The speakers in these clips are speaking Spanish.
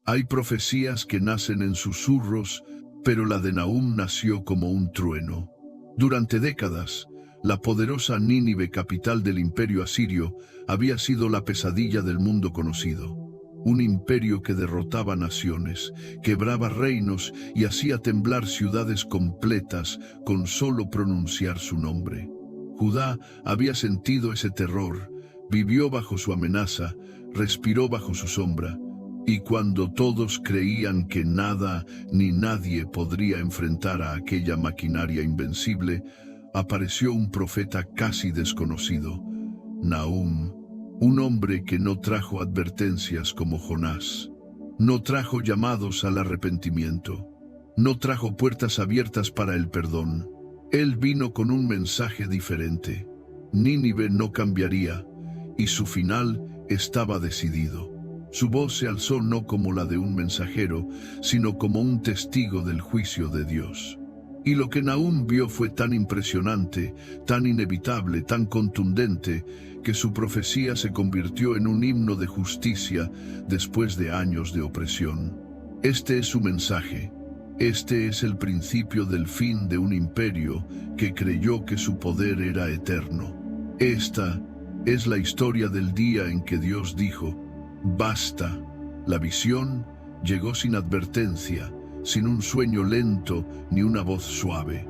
Hay profecías que nacen en susurros, pero la de Nahum nació como un trueno. Durante décadas, la poderosa Nínive, capital del imperio asirio, había sido la pesadilla del mundo conocido. Un imperio que derrotaba naciones, quebraba reinos y hacía temblar ciudades completas con solo pronunciar su nombre. Judá había sentido ese terror, vivió bajo su amenaza, respiró bajo su sombra, y cuando todos creían que nada ni nadie podría enfrentar a aquella maquinaria invencible, apareció un profeta casi desconocido, Nahum, un hombre que no trajo advertencias como Jonás, no trajo llamados al arrepentimiento, no trajo puertas abiertas para el perdón. Él vino con un mensaje diferente. Nínive no cambiaría, y su final estaba decidido. Su voz se alzó no como la de un mensajero, sino como un testigo del juicio de Dios. Y lo que Nahum vio fue tan impresionante, tan inevitable, tan contundente, que su profecía se convirtió en un himno de justicia después de años de opresión. Este es su mensaje. Este es el principio del fin de un imperio que creyó que su poder era eterno. Esta es la historia del día en que Dios dijo: basta. La visión llegó sin advertencia, sin un sueño lento ni una voz suave.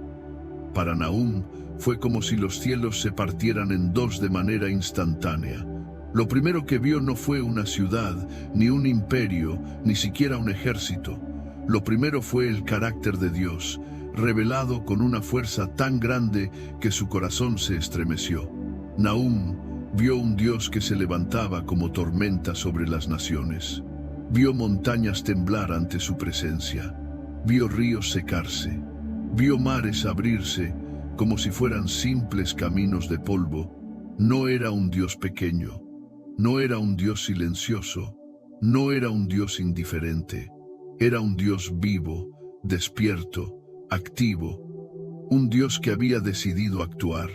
Para Nahum fue como si los cielos se partieran en dos de manera instantánea. Lo primero que vio no fue una ciudad, ni un imperio, ni siquiera un ejército. Lo primero fue el carácter de Dios, revelado con una fuerza tan grande que su corazón se estremeció. Nahum vio un Dios que se levantaba como tormenta sobre las naciones. Vio montañas temblar ante su presencia. Vio ríos secarse. Vio mares abrirse como si fueran simples caminos de polvo. No era un Dios pequeño. No era un Dios silencioso. No era un Dios indiferente. Era un Dios vivo, despierto, activo. Un Dios que había decidido actuar.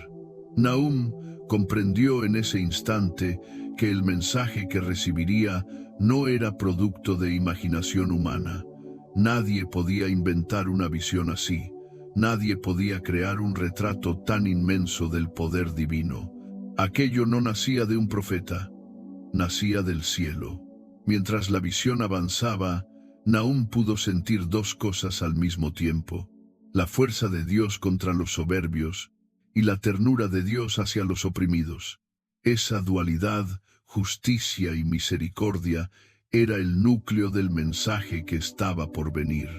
Nahum comprendió en ese instante que el mensaje que recibiría no era producto de imaginación humana. Nadie podía inventar una visión así. Nadie podía crear un retrato tan inmenso del poder divino. Aquello no nacía de un profeta, nacía del cielo. Mientras la visión avanzaba, Nahum pudo sentir dos cosas al mismo tiempo: la fuerza de Dios contra los soberbios y la ternura de Dios hacia los oprimidos. Esa dualidad, justicia y misericordia, era el núcleo del mensaje que estaba por venir.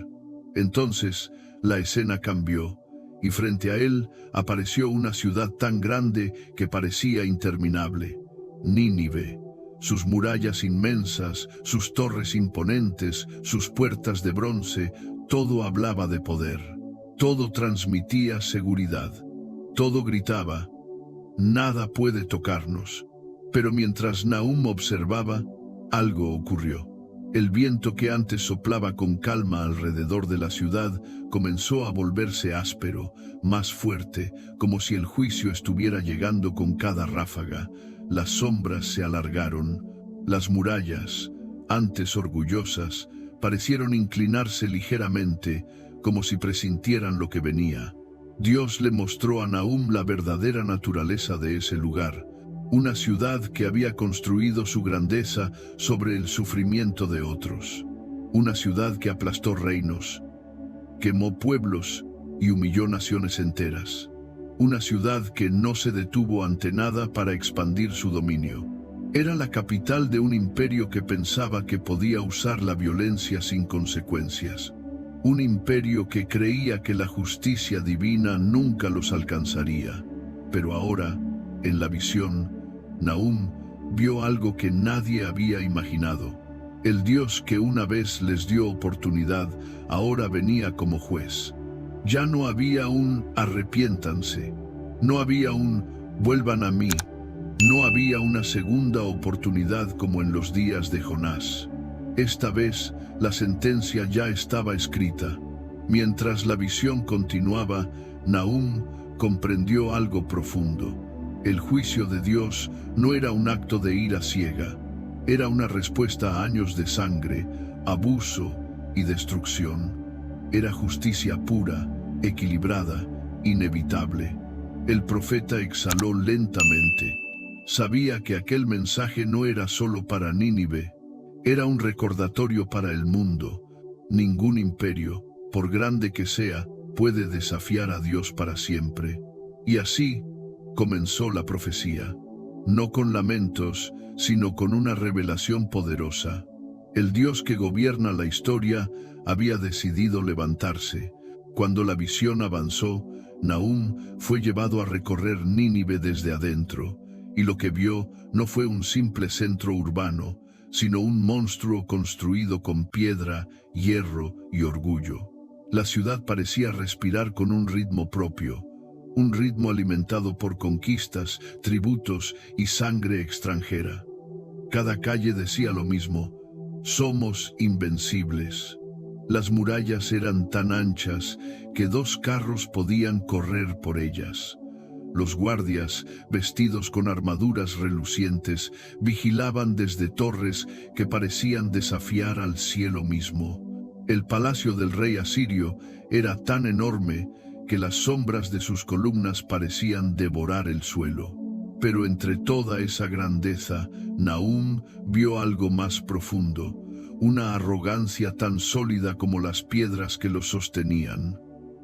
Entonces, la escena cambió, y frente a él apareció una ciudad tan grande que parecía interminable: Nínive. Sus murallas inmensas, sus torres imponentes, sus puertas de bronce, todo hablaba de poder. Todo transmitía seguridad. Todo gritaba: nada puede tocarnos. Pero mientras Nahum observaba, algo ocurrió. El viento que antes soplaba con calma alrededor de la ciudad comenzó a volverse áspero, más fuerte, como si el juicio estuviera llegando con cada ráfaga. Las sombras se alargaron. Las murallas, antes orgullosas, parecieron inclinarse ligeramente, como si presintieran lo que venía. Dios le mostró a Nahum la verdadera naturaleza de ese lugar. Una ciudad que había construido su grandeza sobre el sufrimiento de otros. Una ciudad que aplastó reinos, quemó pueblos y humilló naciones enteras. Una ciudad que no se detuvo ante nada para expandir su dominio. Era la capital de un imperio que pensaba que podía usar la violencia sin consecuencias. Un imperio que creía que la justicia divina nunca los alcanzaría. Pero ahora, en la visión, Nahum vio algo que nadie había imaginado. El Dios que una vez les dio oportunidad, ahora venía como juez. Ya no había un arrepiéntanse, no había un vuelvan a mí, no había una segunda oportunidad como en los días de Jonás. Esta vez la sentencia ya estaba escrita. Mientras la visión continuaba, Nahum comprendió algo profundo. El juicio de Dios no era un acto de ira ciega, era una respuesta a años de sangre, abuso y destrucción. Era justicia pura, equilibrada, inevitable. El profeta exhaló lentamente. Sabía que aquel mensaje no era solo para Nínive, era un recordatorio para el mundo. Ningún imperio, por grande que sea, puede desafiar a Dios para siempre. Y así comenzó la profecía, no con lamentos, sino con una revelación poderosa. El Dios que gobierna la historia había decidido levantarse. Cuando la visión avanzó, Nahum fue llevado a recorrer Nínive desde adentro, y lo que vio no fue un simple centro urbano, sino un monstruo construido con piedra, hierro y orgullo. La ciudad parecía respirar con un ritmo propio, un ritmo alimentado por conquistas, tributos y sangre extranjera. Cada calle decía lo mismo: somos invencibles. Las murallas eran tan anchas que 2 carros podían correr por ellas. Los guardias, vestidos con armaduras relucientes, vigilaban desde torres que parecían desafiar al cielo mismo. El palacio del rey asirio era tan enorme que las sombras de sus columnas parecían devorar el suelo. Pero entre toda esa grandeza, Nahum vio algo más profundo, una arrogancia tan sólida como las piedras que los sostenían.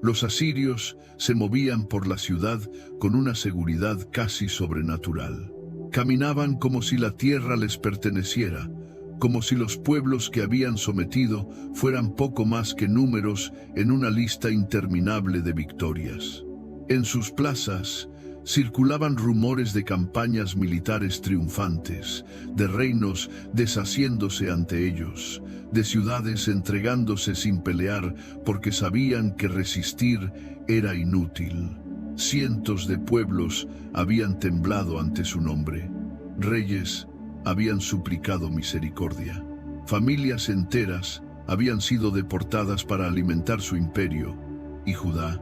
Los asirios se movían por la ciudad con una seguridad casi sobrenatural. Caminaban como si la tierra les perteneciera, como si los pueblos que habían sometido fueran poco más que números en una lista interminable de victorias. En sus plazas circulaban rumores de campañas militares triunfantes, de reinos deshaciéndose ante ellos, de ciudades entregándose sin pelear porque sabían que resistir era inútil. Cientos de pueblos habían temblado ante su nombre. Reyes habían suplicado misericordia. Familias enteras habían sido deportadas para alimentar su imperio. Y Judá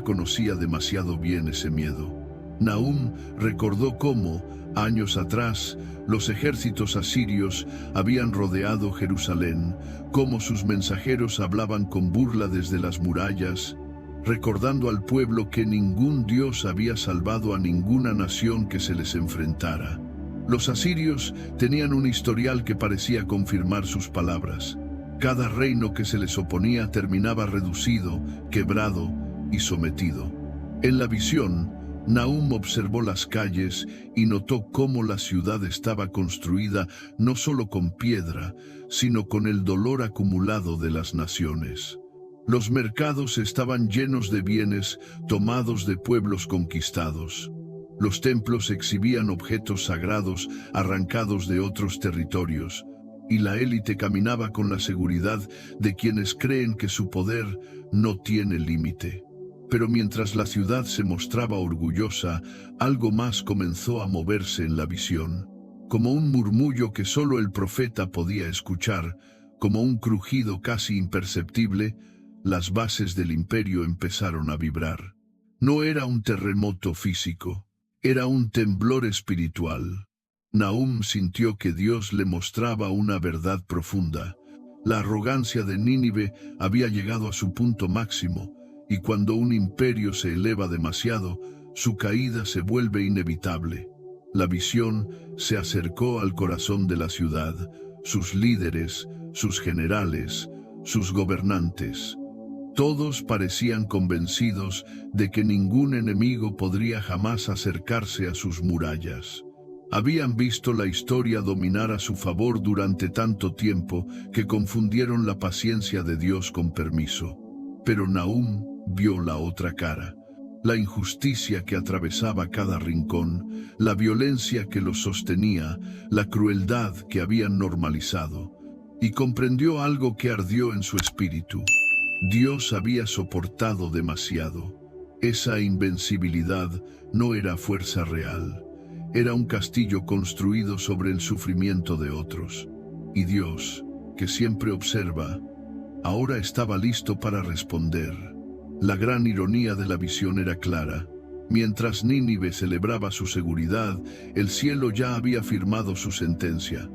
conocía demasiado bien ese miedo. Nahum recordó cómo, años atrás, los ejércitos asirios habían rodeado Jerusalén, cómo sus mensajeros hablaban con burla desde las murallas, recordando al pueblo que ningún Dios había salvado a ninguna nación que se les enfrentara. Los asirios tenían un historial que parecía confirmar sus palabras. Cada reino que se les oponía terminaba reducido, quebrado y sometido. En la visión, Nahum observó las calles y notó cómo la ciudad estaba construida no solo con piedra, sino con el dolor acumulado de las naciones. Los mercados estaban llenos de bienes tomados de pueblos conquistados. Los templos exhibían objetos sagrados arrancados de otros territorios, y la élite caminaba con la seguridad de quienes creen que su poder no tiene límite. Pero mientras la ciudad se mostraba orgullosa, algo más comenzó a moverse en la visión. Como un murmullo que solo el profeta podía escuchar, como un crujido casi imperceptible, las bases del imperio empezaron a vibrar. No era un terremoto físico, era un temblor espiritual. Nahum sintió que Dios le mostraba una verdad profunda. La arrogancia de Nínive había llegado a su punto máximo, y cuando un imperio se eleva demasiado, su caída se vuelve inevitable. La visión se acercó al corazón de la ciudad, sus líderes, sus generales, sus gobernantes. Todos parecían convencidos de que ningún enemigo podría jamás acercarse a sus murallas. Habían visto la historia dominar a su favor durante tanto tiempo que confundieron la paciencia de Dios con permiso. Pero Nahum vio la otra cara, la injusticia que atravesaba cada rincón, la violencia que los sostenía, la crueldad que habían normalizado, y comprendió algo que ardió en su espíritu. Dios había soportado demasiado. Esa invencibilidad no era fuerza real, era un castillo construido sobre el sufrimiento de otros. Y Dios, que siempre observa, ahora estaba listo para responder. La gran ironía de la visión era clara. Mientras Nínive celebraba su seguridad, el cielo ya había firmado su sentencia.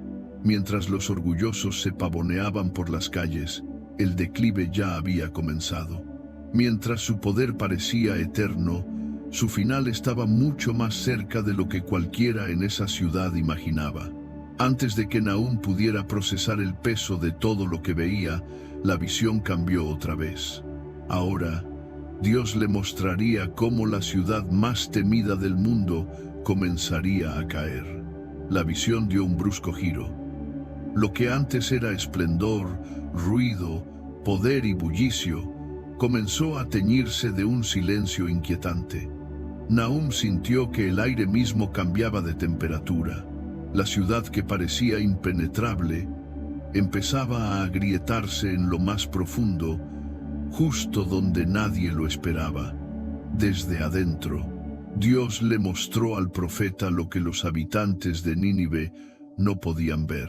Mientras los orgullosos se pavoneaban por las calles, el declive ya había comenzado. Mientras su poder parecía eterno, su final estaba mucho más cerca de lo que cualquiera en esa ciudad imaginaba. Antes de que Nahum pudiera procesar el peso de todo lo que veía, la visión cambió otra vez. Ahora, Dios le mostraría cómo la ciudad más temida del mundo comenzaría a caer. La visión dio un brusco giro. Lo que antes era esplendor, ruido, poder y bullicio, comenzó a teñirse de un silencio inquietante. Nahum sintió que el aire mismo cambiaba de temperatura. La ciudad que parecía impenetrable empezaba a agrietarse en lo más profundo, justo donde nadie lo esperaba. Desde adentro, Dios le mostró al profeta lo que los habitantes de Nínive no podían ver.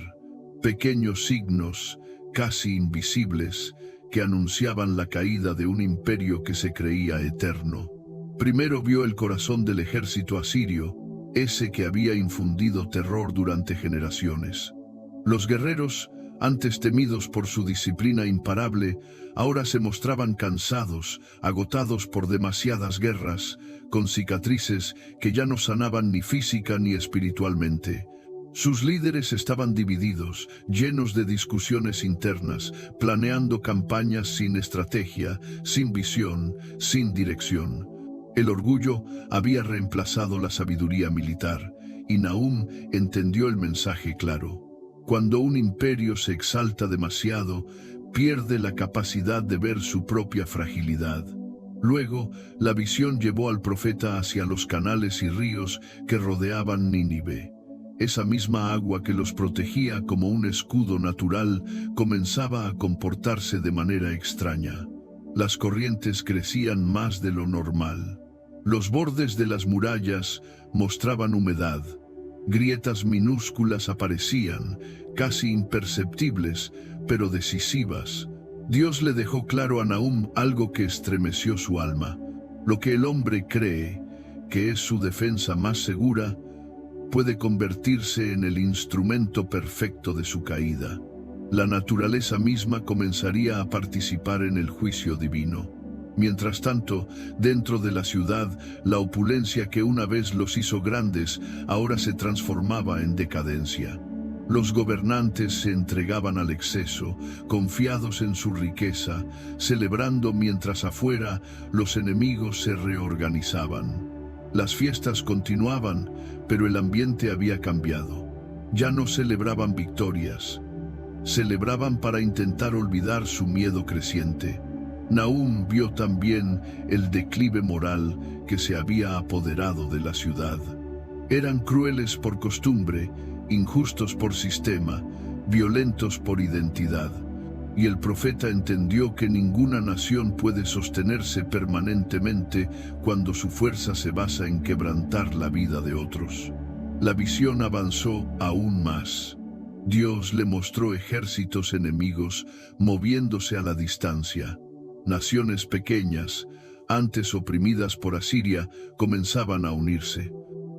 Pequeños signos, casi invisibles, que anunciaban la caída de un imperio que se creía eterno. Primero vio el corazón del ejército asirio, ese que había infundido terror durante generaciones. Los guerreros, antes temidos por su disciplina imparable, ahora se mostraban cansados, agotados por demasiadas guerras, con cicatrices que ya no sanaban ni física ni espiritualmente. Sus líderes estaban divididos, llenos de discusiones internas, planeando campañas sin estrategia, sin visión, sin dirección. El orgullo había reemplazado la sabiduría militar, y Nahum entendió el mensaje claro. Cuando un imperio se exalta demasiado, pierde la capacidad de ver su propia fragilidad. Luego, la visión llevó al profeta hacia los canales y ríos que rodeaban Nínive. Esa misma agua que los protegía como un escudo natural comenzaba a comportarse de manera extraña. Las corrientes crecían más de lo normal. Los bordes de las murallas mostraban humedad. Grietas minúsculas aparecían, casi imperceptibles, pero decisivas. Dios le dejó claro a Nahum algo que estremeció su alma. Lo que el hombre cree que es su defensa más segura, puede convertirse en el instrumento perfecto de su caída. La naturaleza misma comenzaría a participar en el juicio divino. Mientras tanto, dentro de la ciudad, la opulencia que una vez los hizo grandes, ahora se transformaba en decadencia. Los gobernantes se entregaban al exceso, confiados en su riqueza, celebrando mientras afuera los enemigos se reorganizaban. Las fiestas continuaban, pero el ambiente había cambiado. Ya no celebraban victorias. Celebraban para intentar olvidar su miedo creciente. Nahum vio también el declive moral que se había apoderado de la ciudad. Eran crueles por costumbre, injustos por sistema, violentos por identidad. Y el profeta entendió que ninguna nación puede sostenerse permanentemente cuando su fuerza se basa en quebrantar la vida de otros. La visión avanzó aún más. Dios le mostró ejércitos enemigos moviéndose a la distancia. Naciones pequeñas, antes oprimidas por Asiria, comenzaban a unirse.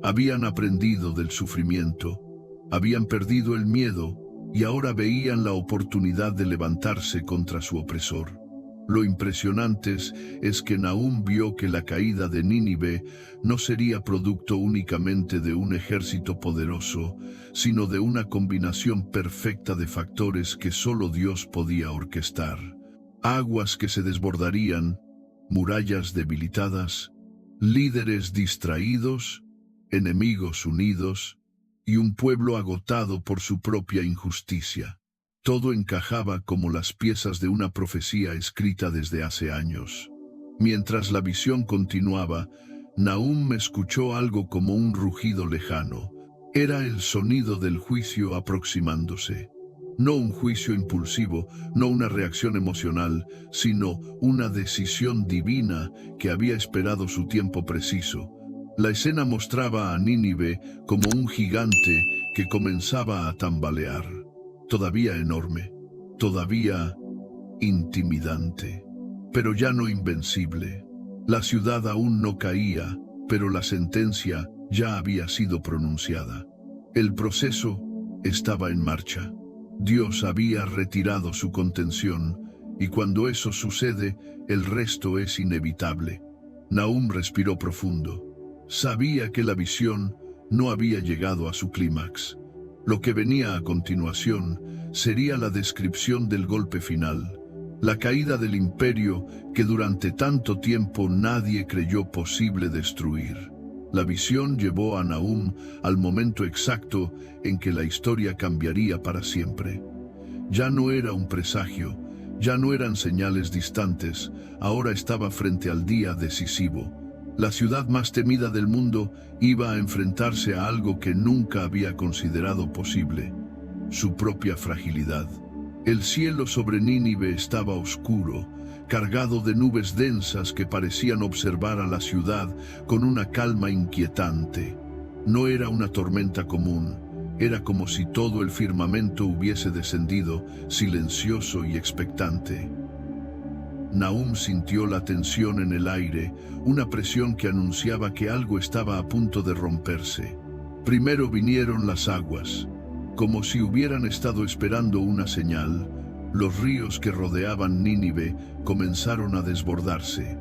Habían aprendido del sufrimiento, habían perdido el miedo, y ahora veían la oportunidad de levantarse contra su opresor. Lo impresionante es que Nahum vio que la caída de Nínive no sería producto únicamente de un ejército poderoso, sino de una combinación perfecta de factores que solo Dios podía orquestar. Aguas que se desbordarían, murallas debilitadas, líderes distraídos, enemigos unidos, y un pueblo agotado por su propia injusticia. Todo encajaba como las piezas de una profecía escrita desde hace años. Mientras la visión continuaba, Nahum escuchó algo como un rugido lejano. Era el sonido del juicio aproximándose. No un juicio impulsivo, no una reacción emocional, sino una decisión divina que había esperado su tiempo preciso. La escena mostraba a Nínive como un gigante que comenzaba a tambalear, todavía enorme, todavía intimidante, pero ya no invencible. La ciudad aún no caía, pero la sentencia ya había sido pronunciada. El proceso estaba en marcha. Dios había retirado su contención, y cuando eso sucede, el resto es inevitable. Nahum respiró profundo. Sabía que la visión no había llegado a su clímax. Lo que venía a continuación sería la descripción del golpe final, la caída del imperio que durante tanto tiempo nadie creyó posible destruir. La visión llevó a Nahum al momento exacto en que la historia cambiaría para siempre. Ya no era un presagio, ya no eran señales distantes, ahora estaba frente al día decisivo. La ciudad más temida del mundo iba a enfrentarse a algo que nunca había considerado posible: su propia fragilidad. El cielo sobre Nínive estaba oscuro, cargado de nubes densas que parecían observar a la ciudad con una calma inquietante. No era una tormenta común, era como si todo el firmamento hubiese descendido, silencioso y expectante. Nahum sintió la tensión en el aire, una presión que anunciaba que algo estaba a punto de romperse. Primero vinieron las aguas. Como si hubieran estado esperando una señal, los ríos que rodeaban Nínive comenzaron a desbordarse.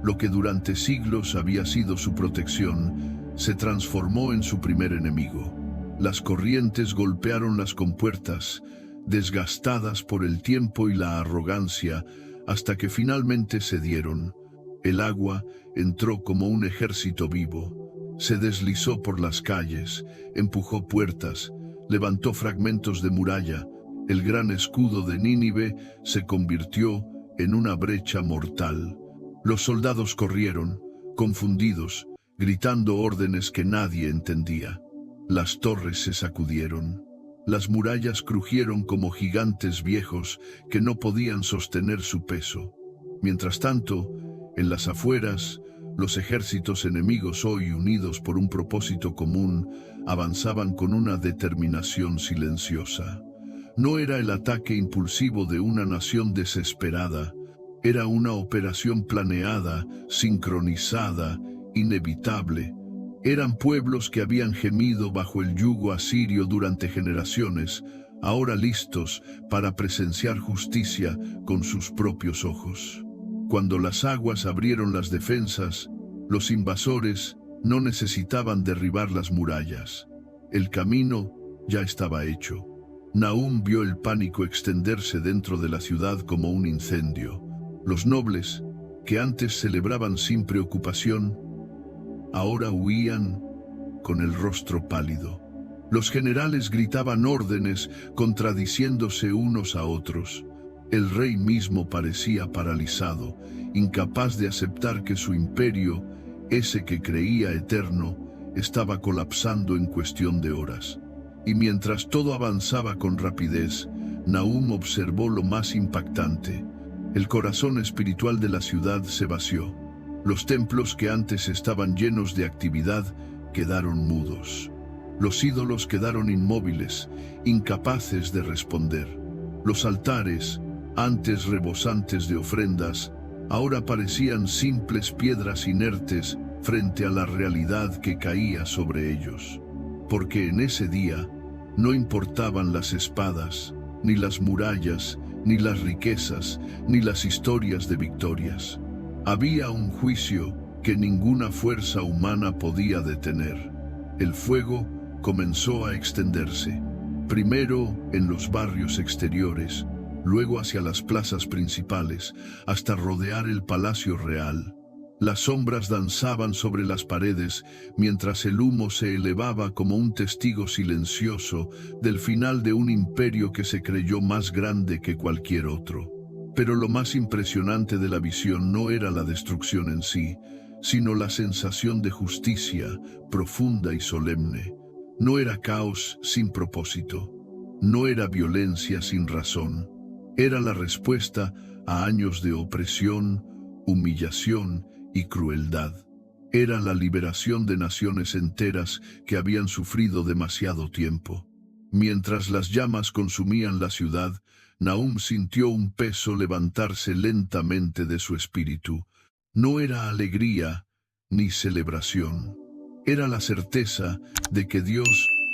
Lo que durante siglos había sido su protección se transformó en su primer enemigo. Las corrientes golpearon las compuertas, desgastadas por el tiempo y la arrogancia, hasta que finalmente cedieron. El agua entró como un ejército vivo. Se deslizó por las calles, empujó puertas, levantó fragmentos de muralla. El gran escudo de Nínive se convirtió en una brecha mortal. Los soldados corrieron, confundidos, gritando órdenes que nadie entendía. Las torres se sacudieron. Las murallas crujieron como gigantes viejos que no podían sostener su peso. Mientras tanto, en las afueras, los ejércitos enemigos, hoy unidos por un propósito común, avanzaban con una determinación silenciosa. No era el ataque impulsivo de una nación desesperada, era una operación planeada, sincronizada, inevitable. Eran pueblos que habían gemido bajo el yugo asirio durante generaciones, ahora listos para presenciar justicia con sus propios ojos. Cuando las aguas abrieron las defensas, los invasores no necesitaban derribar las murallas. El camino ya estaba hecho. Nahum vio el pánico extenderse dentro de la ciudad como un incendio. Los nobles, que antes celebraban sin preocupación, ahora huían con el rostro pálido. Los generales gritaban órdenes, contradiciéndose unos a otros. El rey mismo parecía paralizado, incapaz de aceptar que su imperio, ese que creía eterno, estaba colapsando en cuestión de horas. Y mientras todo avanzaba con rapidez, Nahum observó lo más impactante. El corazón espiritual de la ciudad se vació. Los templos que antes estaban llenos de actividad quedaron mudos. Los ídolos quedaron inmóviles, incapaces de responder. Los altares, antes rebosantes de ofrendas, ahora parecían simples piedras inertes frente a la realidad que caía sobre ellos. Porque en ese día no importaban las espadas, ni las murallas, ni las riquezas, ni las historias de victorias. Había un juicio que ninguna fuerza humana podía detener. El fuego comenzó a extenderse, primero en los barrios exteriores, luego hacia las plazas principales, hasta rodear el palacio real. Las sombras danzaban sobre las paredes, mientras el humo se elevaba como un testigo silencioso del final de un imperio que se creyó más grande que cualquier otro. Pero lo más impresionante de la visión no era la destrucción en sí, sino la sensación de justicia profunda y solemne. No era caos sin propósito, no era violencia sin razón. Era la respuesta a años de opresión, humillación y crueldad. Era la liberación de naciones enteras que habían sufrido demasiado tiempo. Mientras las llamas consumían la ciudad, Nahum sintió un peso levantarse lentamente de su espíritu. No era alegría ni celebración. Era la certeza de que Dios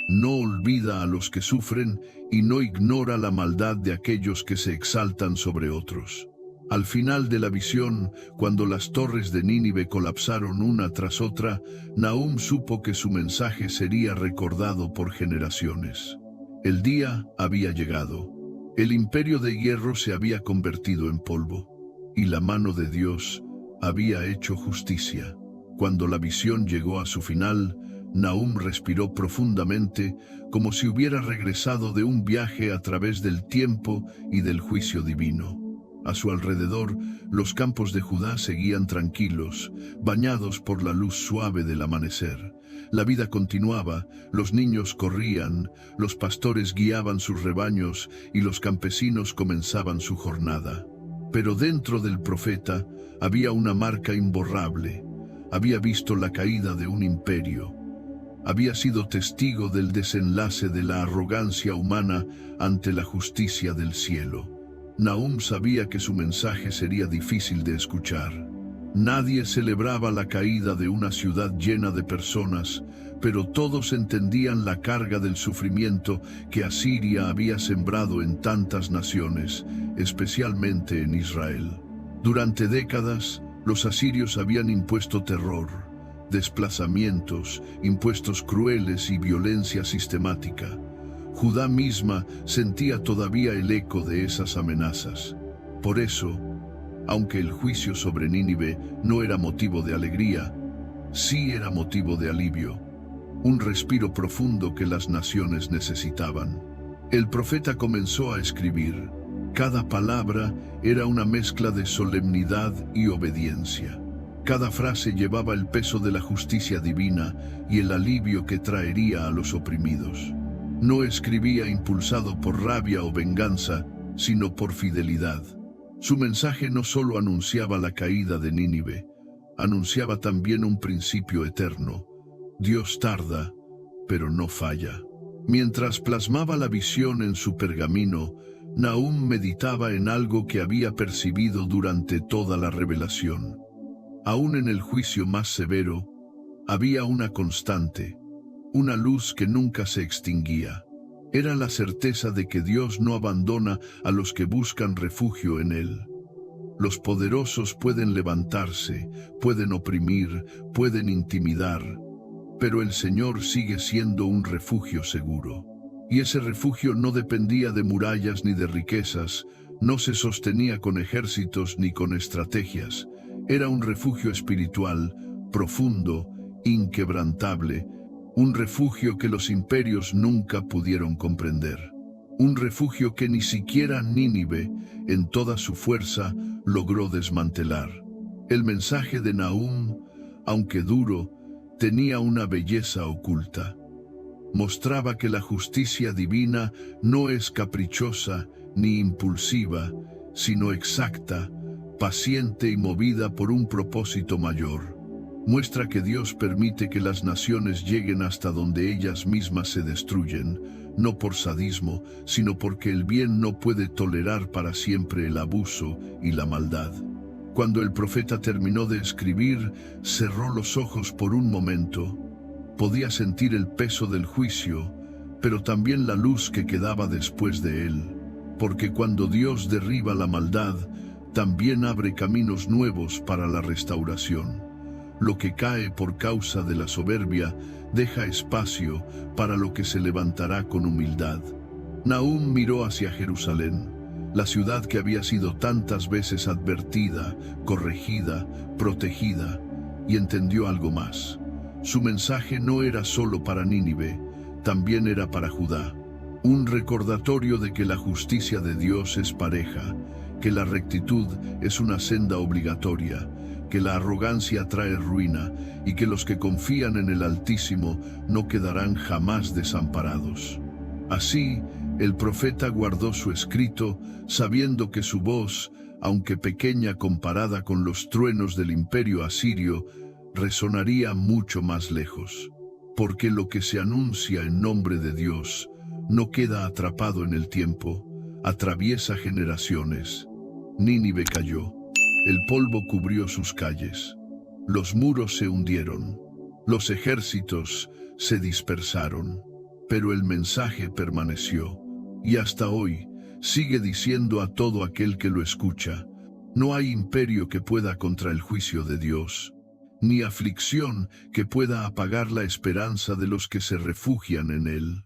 no olvida a los que sufren y no ignora la maldad de aquellos que se exaltan sobre otros. Al final de la visión, cuando las torres de Nínive colapsaron una tras otra, Nahum supo que su mensaje sería recordado por generaciones. El día había llegado. El imperio de hierro se había convertido en polvo, y la mano de Dios había hecho justicia. Cuando la visión llegó a su final, Nahum respiró profundamente, como si hubiera regresado de un viaje a través del tiempo y del juicio divino. A su alrededor, los campos de Judá seguían tranquilos, bañados por la luz suave del amanecer. La vida continuaba, los niños corrían, los pastores guiaban sus rebaños y los campesinos comenzaban su jornada. Pero dentro del profeta había una marca imborrable. Había visto la caída de un imperio. Había sido testigo del desenlace de la arrogancia humana ante la justicia del cielo. Nahum sabía que su mensaje sería difícil de escuchar. Nadie celebraba la caída de una ciudad llena de personas, pero todos entendían la carga del sufrimiento que Asiria había sembrado en tantas naciones, especialmente en Israel. Durante décadas, los asirios habían impuesto terror, desplazamientos, impuestos crueles y violencia sistemática. Judá misma sentía todavía el eco de esas amenazas. Por eso, aunque el juicio sobre Nínive no era motivo de alegría, sí era motivo de alivio, un respiro profundo que las naciones necesitaban. El profeta comenzó a escribir. Cada palabra era una mezcla de solemnidad y obediencia. Cada frase llevaba el peso de la justicia divina y el alivio que traería a los oprimidos. No escribía impulsado por rabia o venganza, sino por fidelidad. Su mensaje no solo anunciaba la caída de Nínive, anunciaba también un principio eterno. Dios tarda, pero no falla. Mientras plasmaba la visión en su pergamino, Nahum meditaba en algo que había percibido durante toda la revelación. Aún en el juicio más severo, había una constante, una luz que nunca se extinguía. Era la certeza de que Dios no abandona a los que buscan refugio en Él. Los poderosos pueden levantarse, pueden oprimir, pueden intimidar, pero el Señor sigue siendo un refugio seguro. Y ese refugio no dependía de murallas ni de riquezas, no se sostenía con ejércitos ni con estrategias. Era un refugio espiritual, profundo, inquebrantable, un refugio que los imperios nunca pudieron comprender. Un refugio que ni siquiera Nínive, en toda su fuerza, logró desmantelar. El mensaje de Nahum, aunque duro, tenía una belleza oculta. Mostraba que la justicia divina no es caprichosa ni impulsiva, sino exacta, paciente y movida por un propósito mayor. Muestra que Dios permite que las naciones lleguen hasta donde ellas mismas se destruyen, no por sadismo, sino porque el bien no puede tolerar para siempre el abuso y la maldad. Cuando el profeta terminó de escribir, cerró los ojos por un momento. Podía sentir el peso del juicio, pero también la luz que quedaba después de él. Porque cuando Dios derriba la maldad, también abre caminos nuevos para la restauración. Lo que cae por causa de la soberbia deja espacio para lo que se levantará con humildad. Nahum miró hacia Jerusalén, la ciudad que había sido tantas veces advertida, corregida, protegida, y entendió algo más. Su mensaje no era solo para Nínive, también era para Judá. Un recordatorio de que la justicia de Dios es pareja, que la rectitud es una senda obligatoria, que la arrogancia trae ruina y que los que confían en el Altísimo no quedarán jamás desamparados. Así, el profeta guardó su escrito, sabiendo que su voz, aunque pequeña comparada con los truenos del imperio asirio, resonaría mucho más lejos. Porque lo que se anuncia en nombre de Dios no queda atrapado en el tiempo, atraviesa generaciones. Nínive cayó. El polvo cubrió sus calles. Los muros se hundieron. Los ejércitos se dispersaron. pero el mensaje permaneció, y hasta hoy sigue diciendo a todo aquel que lo escucha: no hay imperio que pueda contra el juicio de Dios, ni aflicción que pueda apagar la esperanza de los que se refugian en Él.